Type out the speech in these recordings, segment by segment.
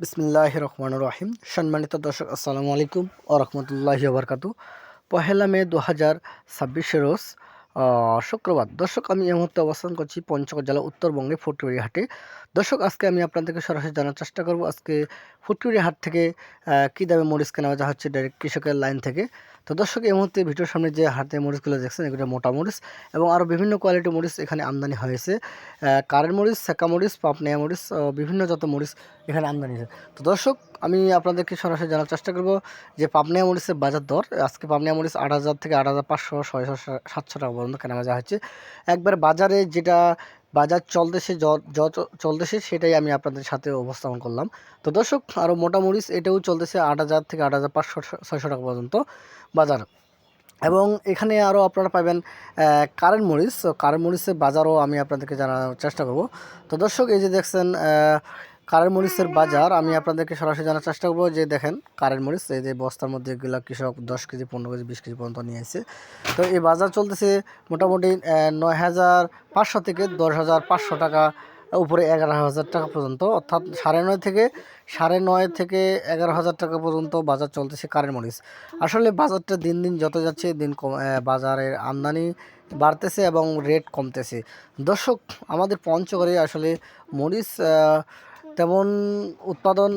বিসমিল্লাহির রহমানির রহিম। সম্মানিত দর্শক, আসসালামু আলাইকুম ওয়া রাহমাতুল্লাহি ওয়া বারাকাতুহু। পহেলা মে 2026 রোজ শুক্রবার। দর্শক, আমি এই মুহূর্তে অবস্থান করছি পঞ্চগড় জেলা উত্তরবঙ্গে ফুটুরি হাটে। দর্শক, আজকে আমি আপনাদেরকে সরাসরি জানার চেষ্টা করব আজকে ফুটুরি হাট থেকে কী দামে মরিচ কেনা বেচা হচ্ছে ডাইরেক্ট কৃষকের লাইন থেকে। তো দর্শক, এই মুহূর্তে ভিডিওর সামনে যে হাতে মরিচগুলো দেখছেন এগুলো মোটা মরিচ এবং আরও বিভিন্ন কোয়ালিটির মরিচ এখানে আমদানি হয়েছে। কারের মরিচ, সেকা মরিচ, পাপনিয়া মরিচ, বিভিন্ন জাত মরিচ এখানে আমদানি হয়েছে। তো দর্শক, আমি আপনাদেরকে সরাসরি জানার চেষ্টা করব যে পাবনা মরিচের বাজার দর। আজকে পাবনা মরিচ ৮,০০০ থেকে ৮,৫০০, ৬০০, ৭০০ টাকা পর্যন্ত কেনাবেচা হচ্ছে। একবার বাজারে যেটা বাজার চলতেছে, যত চলতেছে সেটাই আমি আপনাদের সাথে উপস্থাপন করলাম। তো দর্শক, আরও মোটা মরিচ এটাও চলতেছে ৮,০০০ থেকে ৮,৫০০, ৬০০ টাকা পর্যন্ত বাজার। এবং এখানে আরও আপনারা পাবেন কারেন্ট মরিচ। কারেন্ট মরিচের বাজারও আমি আপনাদেরকে জানানোর চেষ্টা করব। তো দর্শক, এই যে দেখছেন কারেন্ট মরিচের বাজার, আমি আপনাদেরকে সরাসরি জানার চেষ্টা করবো। যে দেখেন কারেন্ট মরিচ, এই যে বস্তার মধ্যে এগুলো কৃষক 10 কেজি, 15 কেজি, 20 কেজি পর্যন্ত নিয়ে আসছে। তো এই বাজার চলতেছে মোটামুটি 9,500 থেকে 10,500 টাকা, উপরে 11,000 টাকা পর্যন্ত, অর্থাৎ 9.5 থেকে 11,000 টাকা পর্যন্ত বাজার চলতেছে কারেন্ট মরিচ। আসলে বাজারটা দিন দিন যত যাচ্ছে দিন বাজারের আমদানি বাড়তেছে এবং রেট কমতেছে। দর্শক, আমাদের পঞ্চগড়ে আসলে মরিচ তেমন উৎপাদন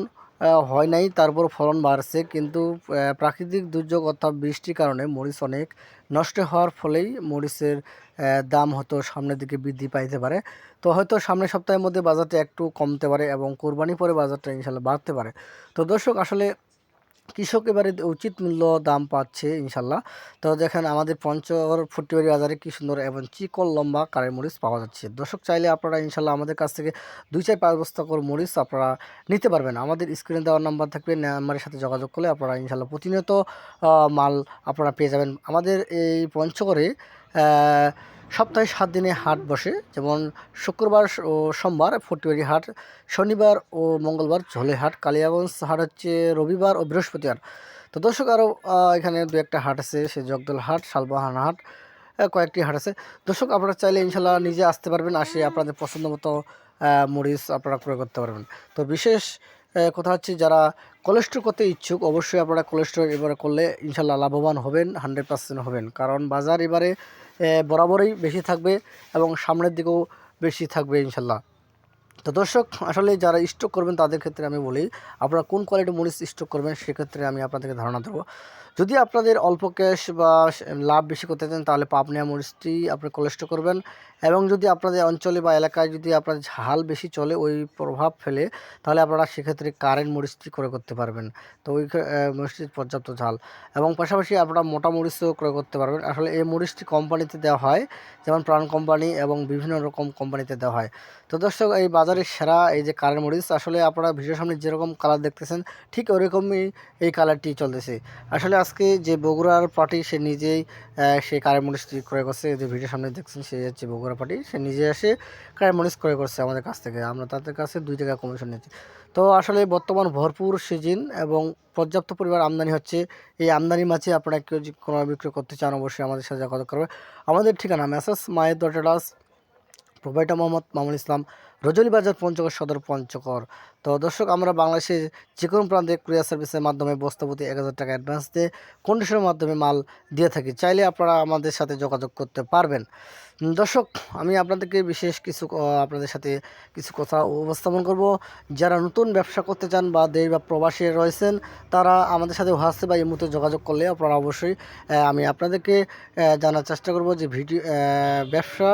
হয় নাই, তারপর ফলন বাড়ছে, কিন্তু প্রাকৃতিক দুর্যোগ অর্থাৎ বৃষ্টির কারণে মরিচ অনেক নষ্ট হওয়ার ফলেই মরিচের দাম হয়তো সামনের দিকে বৃদ্ধি পাইতে পারে। তো হয়তো সামনের সপ্তাহের মধ্যে বাজারটা একটু কমতে পারে এবং কোরবানি পরে বাজারটা ইনশাল্লাহ বাড়তে পারে। তো দর্শক, আসলে কৃষক এবারে উচিত মূল্য দাম পাচ্ছে ইনশাল্লাহ। তো দেখেন আমাদের পঞ্চগড় ফুটবাড়ি বাজারে কি সুন্দর এবং চিকন লম্বা কারের মরিচ পাওয়া যাচ্ছে। দর্শক, চাইলে আপনারা ইনশাল্লাহ আমাদের কাছ থেকে 2-4-5 বস্তা করে মরিচ আপনারা নিতে পারবেন। আমাদের স্ক্রিনে দেওয়ার নাম্বার থাকবে, নাম্বারের সাথে যোগাযোগ করলে আপনারা ইনশাল্লাহ প্রতিনিয়ত মাল আপনারা পেয়ে যাবেন। আমাদের এই পঞ্চগড়ে সপ্তাহে 7 দিনে হাট বসে, যেমন শুক্রবার ও সোমবার ফুটবাড়ি হাট, শনিবার ও মঙ্গলবার ঝোলে হাট, কালিয়াগঞ্জ হাট হচ্ছে রবিবার ও বৃহস্পতিবার। তো দর্শক, আরও এখানে দু একটা হাট আছে, সে জগদল হাট, শালবাহানা হাট, কয়েকটি হাট আছে। দর্শক, আপনারা চাইলে ইনশাল্লাহ নিজে আসতে পারবেন, আসে আপনাদের পছন্দ মতো মরিচ আপনারা ক্রয় করতে পারবেন। তো বিশেষ কথা হচ্ছে, যারা কোলেস্ট্রল করতে ইচ্ছুক অবশ্যই আপনারা কোলেস্ট্রল এবারে করলে ইনশাল্লাহ লাভবান হবেন, 100% হবেন। কারণ বাজার এবারে বরাবরই বেশি থাকবে এবং সামনের দিকেও বেশি থাকবে ইনশাল্লাহ। তো দর্শক, আসলে যারা স্টক করবেন তাদের ক্ষেত্রে আমি বলি, আপনারা কোন কোয়ালিটির মরিচ স্টক করবেন সেক্ষেত্রে আমি আপনাদেরকে ধারণা দেবো। যদি আপনাদের অল্প ক্যাশ বা লাভ বেশি করতে চান তাহলে পাবনা মরিচটি আপনি কোলেস্ট্রল করবেন। এবং যদি আপনাদের অঞ্চলে বা এলাকায় যদি আপনার ঝাল বেশি চলে, ওই প্রভাব ফেলে, তাহলে আপনারা সেক্ষেত্রে কারেন্ট মরিচটি ক্রয় করতে পারবেন। তো ওই মরিচটির পর্যাপ্ত ঝাল এবং পাশাপাশি আপনারা মোটা মরিচও ক্রয় করতে পারবেন। আসলে এই মরিচটি কোম্পানিতে দেওয়া হয়, যেমন প্রাণ কোম্পানি এবং বিভিন্ন রকম কোম্পানিতে দেওয়া হয়। তো দর্শক, এই বাজারের সেরা এই যে কালার মরিচ, আসলে আপনারা ভিডিওর সামনে যেরকম কালার দেখতেছেন ঠিক ওরকমই এই কালারটি চলতেছে। আসলে আজকে যে বগুড়ার পার্টি সে নিজেই সেই কালার মরিচটি ক্রয় করছে, যে ভিডিওর সামনে দেখছেন সে হচ্ছে বগুড়া পার্টি, সে নিজে এসে কালার মরিচ ক্রয় করছে আমাদের কাছ থেকে, আমরা তাদের কাছে 2 টাকা কমিশন নিচ্ছি। তো আসলে বর্তমান ভরপুর সিজন এবং পর্যাপ্ত পরিমাণ আমদানি হচ্ছে। এই আমদানি মাঝে আপনারা কেউ যদি কোনো বিক্রয় করতে চান অবশ্যই আমাদের সাথে যোগাযোগ করবে। আমাদের ঠিকানা মেসার্স মায়ের দরজাস, প্রোভাইডার মোহাম্মদ মামুন ইসলাম, রজনী বাজার, পঞ্চগড় সদর, পঞ্চগড়। তো দর্শক, আমরা বাংলাদেশের যে কোনো প্রান্তে কুরিয়ার সার্ভিসের মাধ্যমে বস্তাপতি 1,000 টাকা অ্যাডভান্স দিয়ে কন্ডিশনের মাধ্যমে মাল দিয়ে থাকি। চাইলে আপনারা আমাদের সাথে যোগাযোগ করতে পারবেন। দর্শক, আমি আপনাদেরকে বিশেষ কিছু আপনাদের সাথে কিছু কথা উপস্থাপন করব। যারা নতুন ব্যবসা করতে চান বা দেশ বা প্রবাসী রয়েছেন, তারা আমাদের সাথে হোয়াটসঅ্যাপ বা ইমোতে যোগাযোগ করলে আপনারা অবশ্যই আমি আপনাদেরকে জানার চেষ্টা করব যে ব্যবসা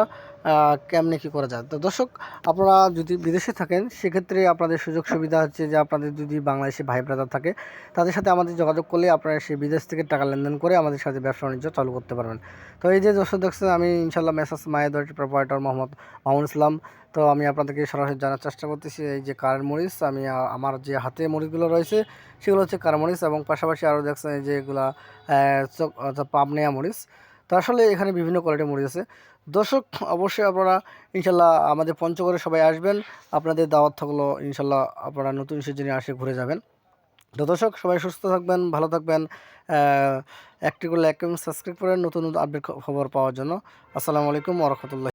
কেমনে কী করা যায়। তো দর্শক, আপনারা যদি বিদেশে থাকেন সেক্ষেত্রে আপনাদের সুযোগ সুবিধা হচ্ছে যে আপনাদের যদি বাংলাদেশি ভাই ব্রাদার থাকে তাদের সাথে আমাদের যোগাযোগ করলে আপনারা সেই বিদেশ থেকে টাকা লেনদেন করে আমাদের সাথে ব্যবসা বাণিজ্য চালু করতে পারবেন। তো এই যে দর্শক দেখছেন, আমি ইনশাল্লাহ মেসার্স মায়ের দরটি প্রোপাইটার মোহাম্মদ মামুন ইসলাম। তো আমি আপনাদেরকে সরাসরি জানার চেষ্টা করতেছি এই যে কারের মরিচ, আমি আমার যে হাতে মরিচগুলো রয়েছে সেগুলো হচ্ছে কার মরিচ এবং পাশাপাশি আরও দেখছেন এই যে এগুলা পাবনিয়া মরিচ। তো আসলে এখানে বিভিন্ন কোয়ালিটির মরিচ আছে। দর্শক, অবশ্যই আপনারা ইনশাল্লাহ আমাদের পঞ্চগড়ে সবাই আসবেন, আপনাদের দাওয়াত থাকলো, ইনশাল্লাহ আপনারা নতুন সিজনে আসে ঘুরে যাবেন। তো দর্শক, সবাই সুস্থ থাকবেন, ভালো থাকবেন, একটি করে লাইক এবং সাবস্ক্রাইব করেন নতুন নতুন আপডেট খবর পাওয়ার জন্য। আসসালামু আলাইকুম ওয়া রাহমাতুল্লাহ।